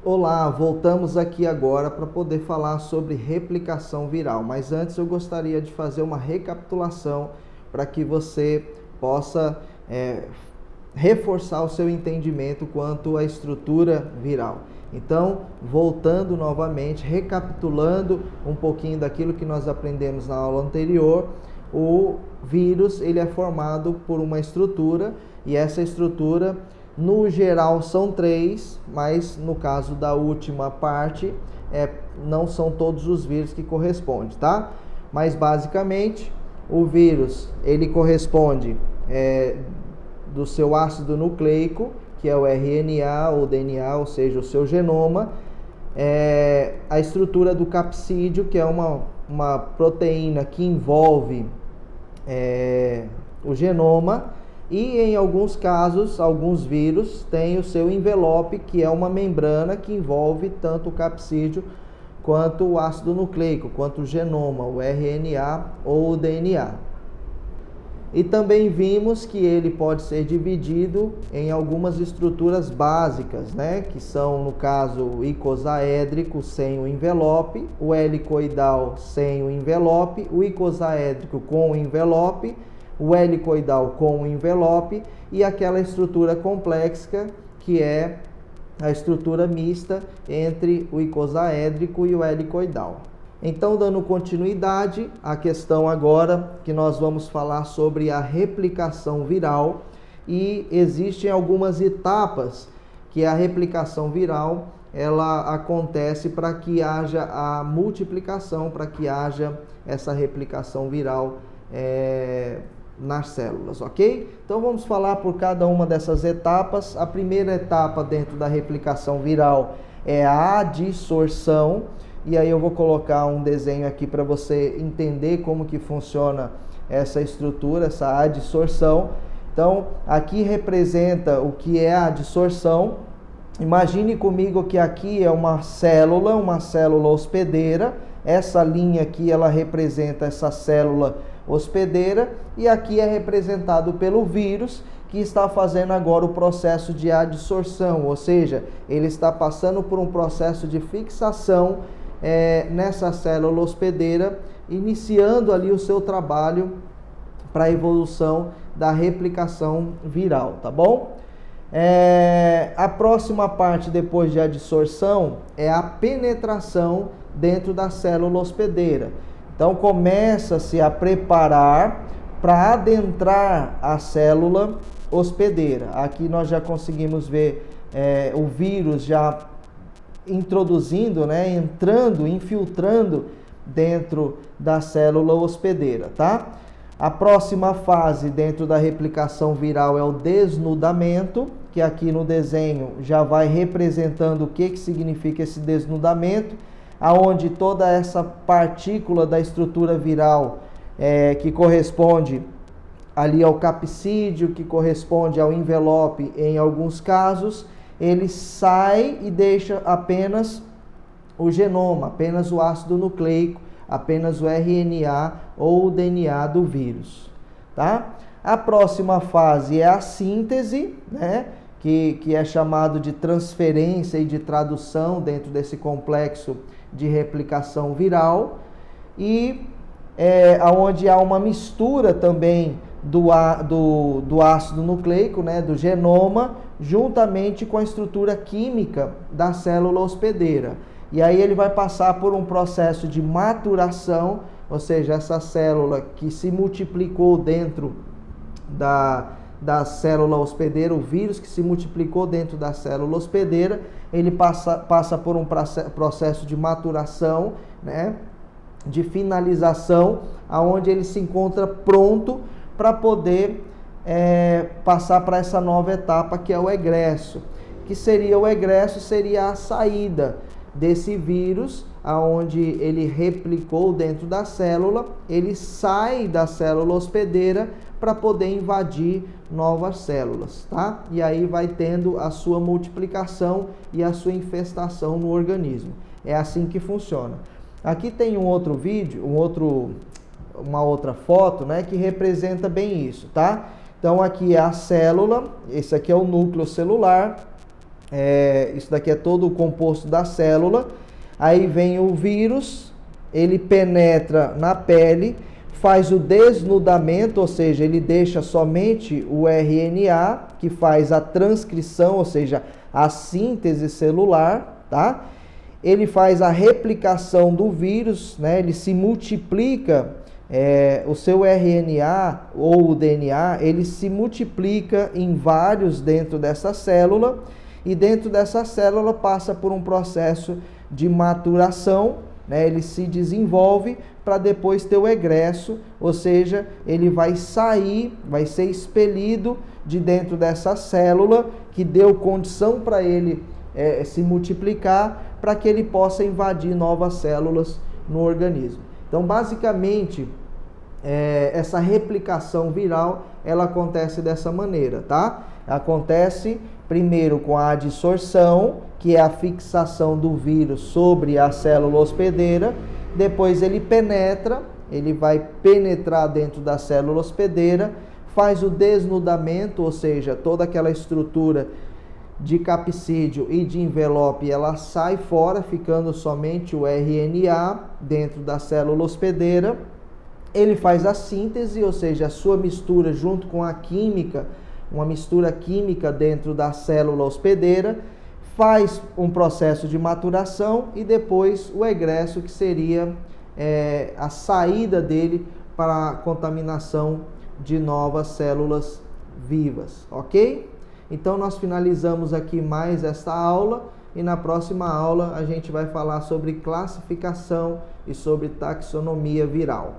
Olá, voltamos aqui agora para poder falar sobre replicação viral, mas antes eu gostaria de fazer uma recapitulação para que você possa reforçar o seu entendimento quanto à estrutura viral. Então, voltando novamente, recapitulando um pouquinho daquilo que nós aprendemos na aula anterior, o vírus ele é formado por uma estrutura e essa estrutura no geral são 3, mas no caso da última parte não são todos os vírus que correspondem, tá? Mas basicamente o vírus ele corresponde do seu ácido nucleico, que é o RNA ou DNA, ou seja, o seu genoma, a estrutura do capsídeo, que é uma proteína que envolve o genoma, e em alguns casos, alguns vírus têm o seu envelope, que é uma membrana que envolve tanto o capsídeo quanto o ácido nucleico, quanto o genoma, o RNA ou o DNA. E também vimos que ele pode ser dividido em algumas estruturas básicas, né? Que são, no caso, o icosaédrico sem o envelope, o helicoidal sem o envelope, o icosaédrico com o envelope, o helicoidal com o envelope e aquela estrutura complexa que é a estrutura mista entre o icosaédrico e o helicoidal. Então, dando continuidade à questão agora que nós vamos falar sobre a replicação viral, e existem algumas etapas que a replicação viral ela acontece para que haja a multiplicação, para que haja essa replicação viral nas células, ok? Então vamos falar por cada uma dessas etapas. A primeira etapa dentro da replicação viral é a adsorção, e aí eu vou colocar um desenho aqui para você entender como que funciona essa estrutura, essa adsorção. Então aqui representa o que é a adsorção. Imagine comigo que aqui é uma célula hospedeira. Essa linha aqui ela representa essa célula hospedeira e aqui é representado pelo vírus que está fazendo agora o processo de adsorção, ou seja, ele está passando por um processo de fixação nessa célula hospedeira, iniciando ali o seu trabalho para a evolução da replicação viral, tá bom? A próxima parte depois de adsorção é a penetração dentro da célula hospedeira. Então começa-se a preparar para adentrar a célula hospedeira. Aqui nós já conseguimos ver o vírus já introduzindo, entrando, infiltrando dentro da célula hospedeira, tá? A próxima fase dentro da replicação viral é o desnudamento, que aqui no desenho já vai representando o que significa esse desnudamento, aonde toda essa partícula da estrutura viral que corresponde ali ao capsídeo, que corresponde ao envelope em alguns casos, ele sai e deixa apenas o genoma, apenas o ácido nucleico, apenas o RNA ou o DNA do vírus, tá? A próxima fase é a síntese, que é chamado de transferência e de tradução dentro desse complexo de replicação viral, e onde há uma mistura também do ácido nucleico, do genoma, juntamente com a estrutura química da célula hospedeira. E aí ele vai passar por um processo de maturação, ou seja, essa célula que se multiplicou dentro da célula hospedeira, o vírus que se multiplicou dentro da célula hospedeira, ele passa por um processo de maturação, de finalização, aonde ele se encontra pronto para poder passar para essa nova etapa que é o egresso. Que seria o egresso? Seria a saída desse vírus, aonde ele replicou dentro da célula, ele sai da célula hospedeira para poder invadir novas células, tá? E aí vai tendo a sua multiplicação e a sua infestação no organismo. É assim que funciona. Aqui tem um outro vídeo, uma outra foto, que representa bem isso, tá? Então aqui é a célula, esse aqui é o núcleo celular, Isso daqui é todo o composto da célula. Aí vem o vírus, ele penetra na pele, faz o desnudamento, ou seja, ele deixa somente o RNA, que faz a transcrição, ou seja, a síntese celular, tá? Ele faz a replicação do vírus, né? Ele se multiplica, o seu RNA ou o DNA, ele se multiplica em vários dentro dessa célula, e dentro dessa célula passa por um processo de maturação, né? Ele se desenvolve para depois ter o egresso, ou seja, ele vai sair, vai ser expelido de dentro dessa célula que deu condição para ele se multiplicar, para que ele possa invadir novas células no organismo. Então, basicamente, essa replicação viral, ela acontece dessa maneira, tá? Acontece primeiro com a adsorção, que é a fixação do vírus sobre a célula hospedeira. Depois ele penetra, ele vai penetrar dentro da célula hospedeira, faz o desnudamento, ou seja, toda aquela estrutura de capsídeo e de envelope, ela sai fora, ficando somente o RNA dentro da célula hospedeira. Ele faz a síntese, ou seja, a sua mistura junto com a química, uma mistura química dentro da célula hospedeira, faz um processo de maturação e depois o egresso, que seria a saída dele para a contaminação de novas células vivas, ok? Então nós finalizamos aqui mais esta aula e na próxima aula a gente vai falar sobre classificação e sobre taxonomia viral.